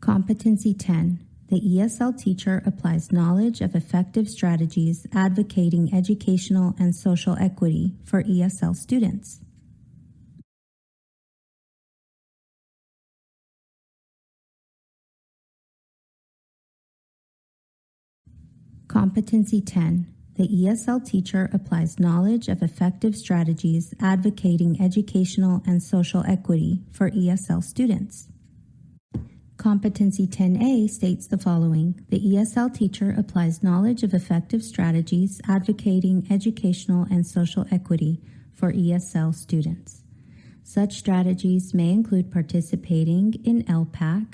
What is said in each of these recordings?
Competency 10. The ESL teacher applies knowledge of effective strategies advocating educational and social equity for ESL students. Competency 10. The ESL teacher applies knowledge of effective strategies advocating educational and social equity for ESL students. Competency 10A states the following. The ESL teacher applies knowledge of effective strategies advocating educational and social equity for ESL students. Such strategies may include participating in LPAC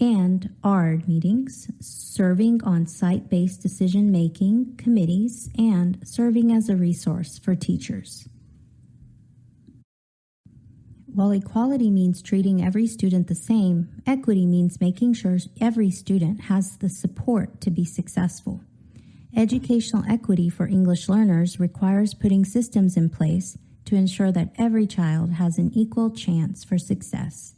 and ARD meetings, serving on site-based decision-making committees, and serving as a resource for teachers. While equality means treating every student the same, equity means making sure every student has the support to be successful. Educational equity for English learners requires putting systems in place to ensure that every child has an equal chance for success.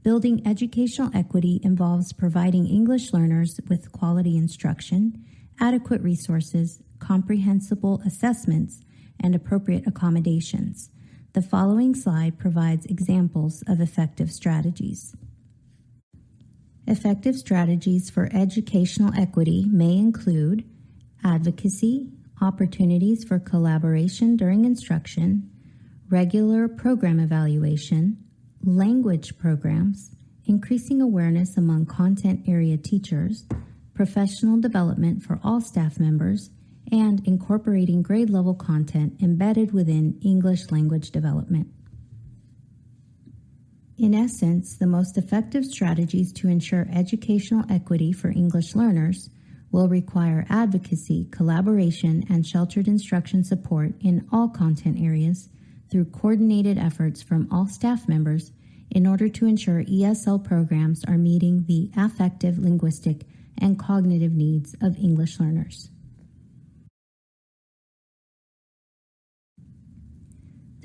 Building educational equity involves providing English learners with quality instruction, adequate resources, comprehensible assessments, and appropriate accommodations. The following slide provides examples of effective strategies. Effective strategies for educational equity may include advocacy, opportunities for collaboration during instruction, regular program evaluation, language programs, increasing awareness among content area teachers, professional development for all staff members, and incorporating grade-level content embedded within English language development. In essence, the most effective strategies to ensure educational equity for English learners will require advocacy, collaboration, and sheltered instruction support in all content areas through coordinated efforts from all staff members in order to ensure ESL programs are meeting the affective, linguistic, and cognitive needs of English learners.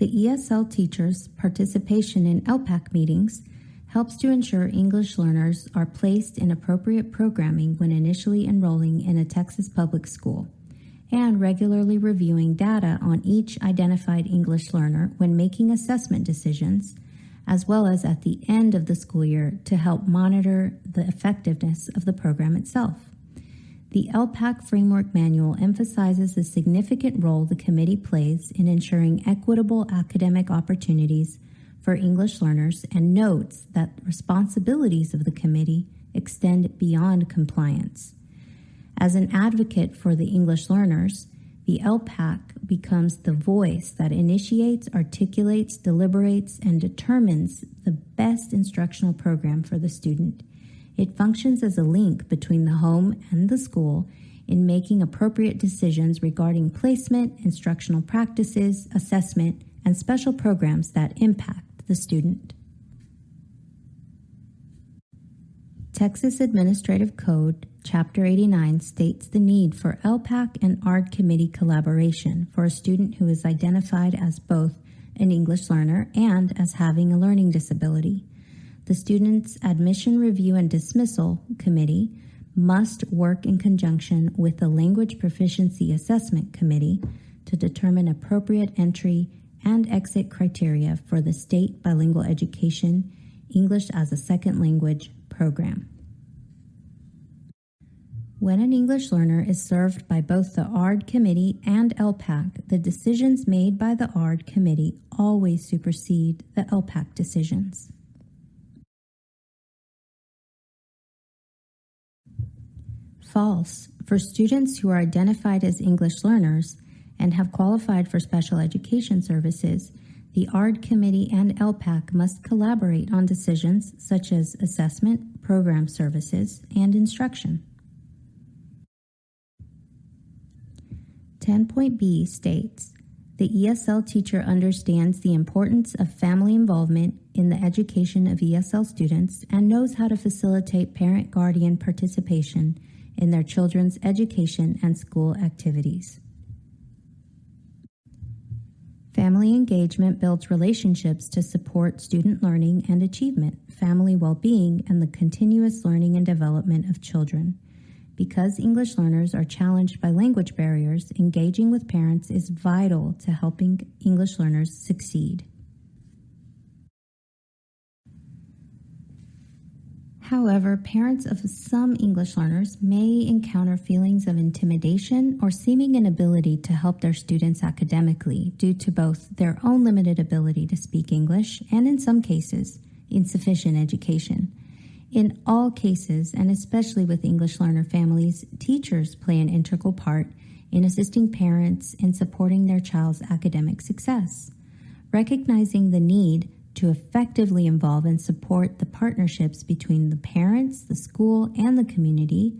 The ESL teacher's participation in LPAC meetings helps to ensure English learners are placed in appropriate programming when initially enrolling in a Texas public school, and regularly reviewing data on each identified English learner when making assessment decisions, as well as at the end of the school year to help monitor the effectiveness of the program itself. The LPAC Framework Manual emphasizes the significant role the committee plays in ensuring equitable academic opportunities for English learners and notes that responsibilities of the committee extend beyond compliance. As an advocate for the English learners, the LPAC becomes the voice that initiates, articulates, deliberates, and determines the best instructional program for the student. It functions as a link between the home and the school in making appropriate decisions regarding placement, instructional practices, assessment, and special programs that impact the student. TExES Administrative Code, Chapter 89 states the need for LPAC and ARD committee collaboration for a student who is identified as both an English learner and as having a learning disability. The student's Admission Review and Dismissal Committee must work in conjunction with the Language Proficiency Assessment Committee to determine appropriate entry and exit criteria for the State Bilingual Education English as a Second Language program. When an English learner is served by both the ARD committee and LPAC, the decisions made by the ARD committee always supersede the LPAC decisions. False. For students who are identified as English learners and have qualified for special education services, the ARD committee and LPAC must collaborate on decisions such as assessment, program services, and instruction. 10.B states, the ESL teacher understands the importance of family involvement in the education of ESL students and knows how to facilitate parent-guardian participation in their children's education and school activities. Family engagement builds relationships to support student learning and achievement, family well-being, and the continuous learning and development of children. Because English learners are challenged by language barriers, engaging with parents is vital to helping English learners succeed. However, parents of some English learners may encounter feelings of intimidation or seeming inability to help their students academically due to both their own limited ability to speak English and, in some cases, insufficient education. In all cases, and especially with English learner families, teachers play an integral part in assisting parents in supporting their child's academic success. Recognizing the need to effectively involve and support the partnerships between the parents, the school, and the community,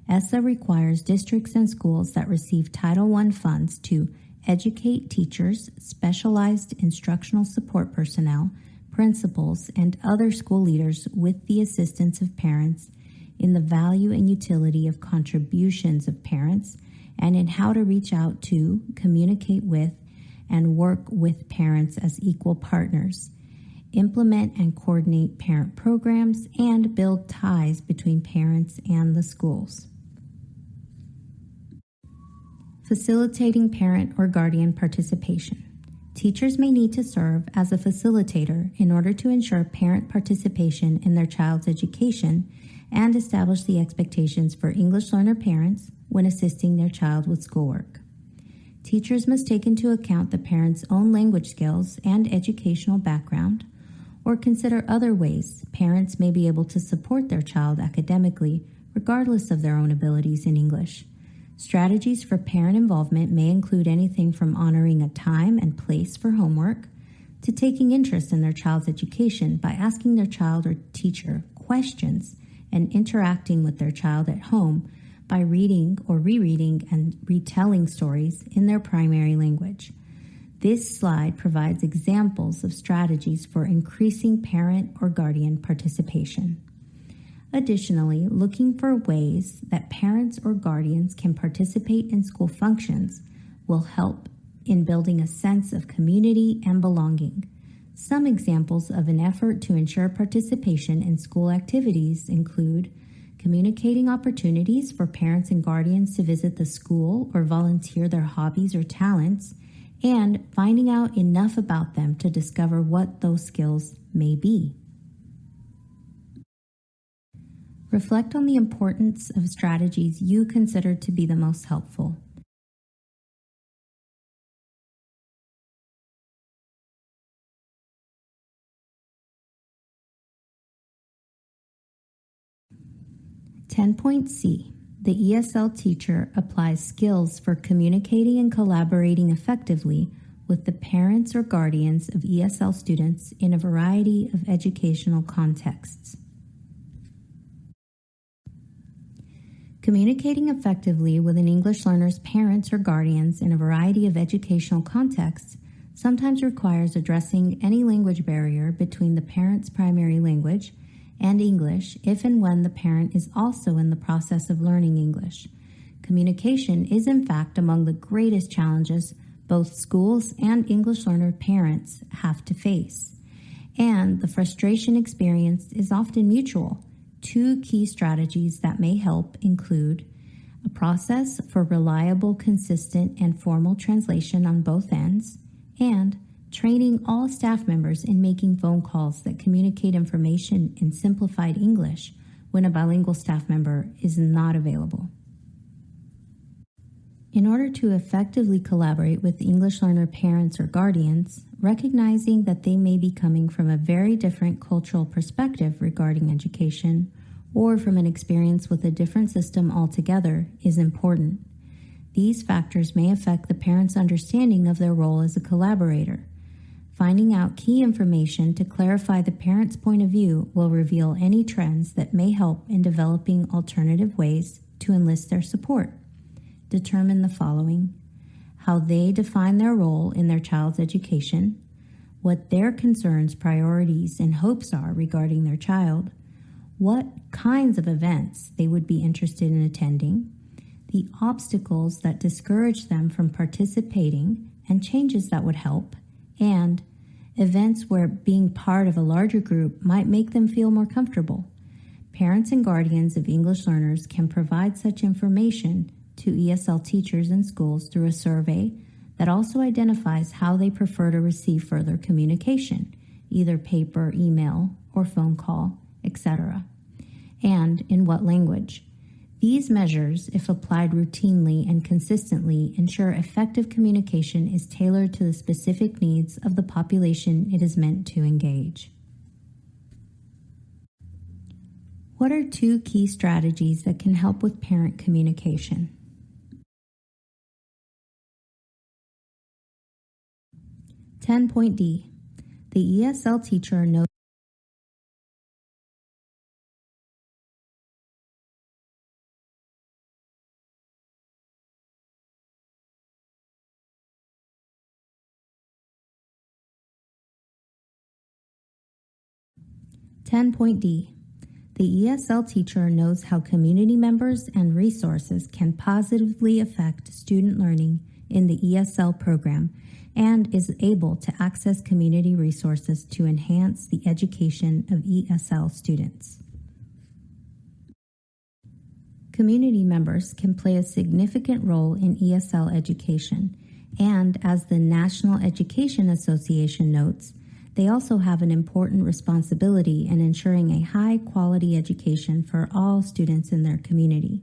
ESSA requires districts and schools that receive Title I funds to educate teachers, specialized instructional support personnel, principals, and other school leaders with the assistance of parents in the value and utility of contributions of parents and in how to reach out to, communicate with, and work with parents as equal partners, implement and coordinate parent programs, and build ties between parents and the schools. Facilitating parent or guardian participation. Teachers may need to serve as a facilitator in order to ensure parent participation in their child's education and establish the expectations for English learner parents when assisting their child with schoolwork. Teachers must take into account the parent's own language skills and educational background, or consider other ways parents may be able to support their child academically regardless of their own abilities in English. Strategies for parent involvement may include anything from honoring a time and place for homework to taking interest in their child's education by asking their child or teacher questions and interacting with their child at home by reading or rereading and retelling stories in their primary language. This slide provides examples of strategies for increasing parent or guardian participation. Additionally, looking for ways that parents or guardians can participate in school functions will help in building a sense of community and belonging. Some examples of an effort to ensure participation in school activities include communicating opportunities for parents and guardians to visit the school or volunteer their hobbies or talents, and finding out enough about them to discover what those skills may be. Reflect on the importance of strategies you consider to be the most helpful. C. The ESL teacher applies skills for communicating and collaborating effectively with the parents or guardians of ESL students in a variety of educational contexts. Communicating effectively with an English learner's parents or guardians in a variety of educational contexts sometimes requires addressing any language barrier between the parent's primary language and English if and when the parent is also in the process of learning English. Communication is in fact among the greatest challenges both schools and English learner parents have to face, and the frustration experienced is often mutual. Two key strategies that may help include a process for reliable, consistent, and formal translation on both ends, and training all staff members in making phone calls that communicate information in simplified English when a bilingual staff member is not available. In order to effectively collaborate with English learner parents or guardians, recognizing that they may be coming from a very different cultural perspective regarding education or from an experience with a different system altogether is important. These factors may affect the parent's understanding of their role as a collaborator. Finding out key information to clarify the parent's point of view will reveal any trends that may help in developing alternative ways to enlist their support. Determine the following: how they define their role in their child's education, what their concerns, priorities, and hopes are regarding their child, what kinds of events they would be interested in attending, the obstacles that discourage them from participating, and changes that would help, and events where being part of a larger group might make them feel more comfortable. Parents and guardians of English learners can provide such information to ESL teachers in schools through a survey that also identifies how they prefer to receive further communication, either paper, email, or phone call, etc., and in what language. These measures, if applied routinely and consistently, ensure effective communication is tailored to the specific needs of the population it is meant to engage. What are 2 key strategies that can help with parent communication? D. The ESL teacher knows D. The ESL teacher knows how community members and resources can positively affect student learning in the ESL program and is able to access community resources to enhance the education of ESL students. Community members can play a significant role in ESL education, and as the National Education Association notes, they also have an important responsibility in ensuring a high-quality education for all students in their community.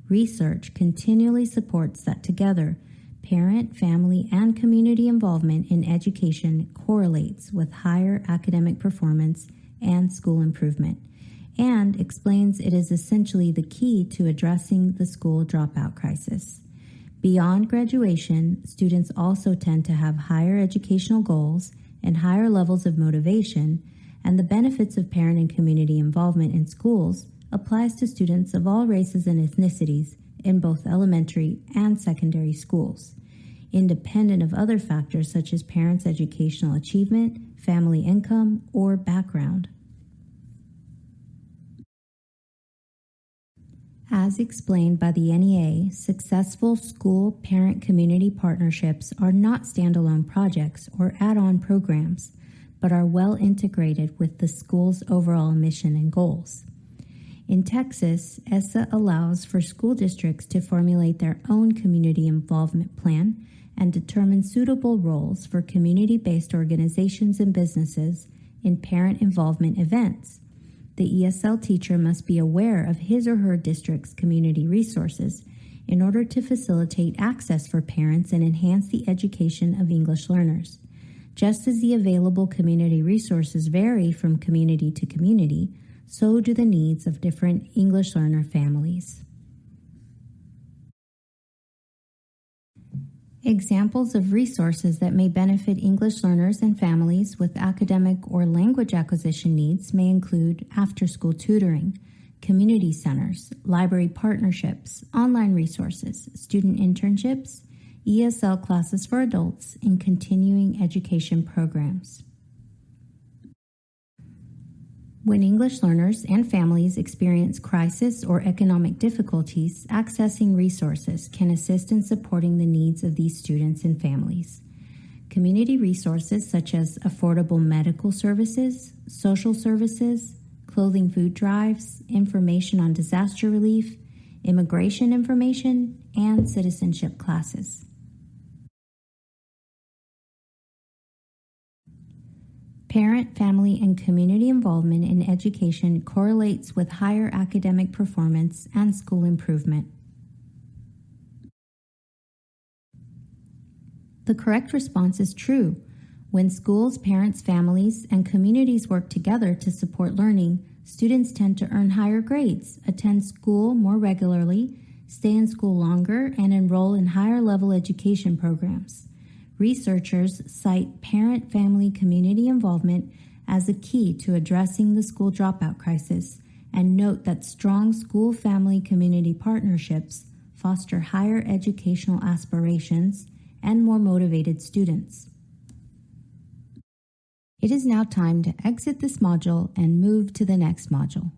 Research continually supports that together, parent, family, and community involvement in education correlates with higher academic performance and school improvement, and explains it is essentially the key to addressing the school dropout crisis. Beyond graduation, students also tend to have higher educational goals and higher levels of motivation, and the benefits of parent and community involvement in schools applies to students of all races and ethnicities in both elementary and secondary schools, independent of other factors such as parents' educational achievement, family income, or background. As explained by the NEA, successful school-parent-community partnerships are not standalone projects or add-on programs, but are well integrated with the school's overall mission and goals. In Texas, ESSA allows for school districts to formulate their own community involvement plan and determine suitable roles for community-based organizations and businesses in parent involvement events. The ESL teacher must be aware of his or her district's community resources in order to facilitate access for parents and enhance the education of English learners. Just as the available community resources vary from community to community, so do the needs of different English learner families. Examples of resources that may benefit English learners and families with academic or language acquisition needs may include after-school tutoring, community centers, library partnerships, online resources, student internships, ESL classes for adults, and continuing education programs. When English learners and families experience crisis or economic difficulties, accessing resources can assist in supporting the needs of these students and families. Community resources such as affordable medical services, social services, clothing food drives, information on disaster relief, immigration information, and citizenship classes. Parent, family, and community involvement in education correlates with higher academic performance and school improvement. The correct response is true. When schools, parents, families, and communities work together to support learning, students tend to earn higher grades, attend school more regularly, stay in school longer, and enroll in higher-level education programs. Researchers cite parent-family community involvement as a key to addressing the school dropout crisis and note that strong school-family community partnerships foster higher educational aspirations and more motivated students. It is now time to exit this module and move to the next module.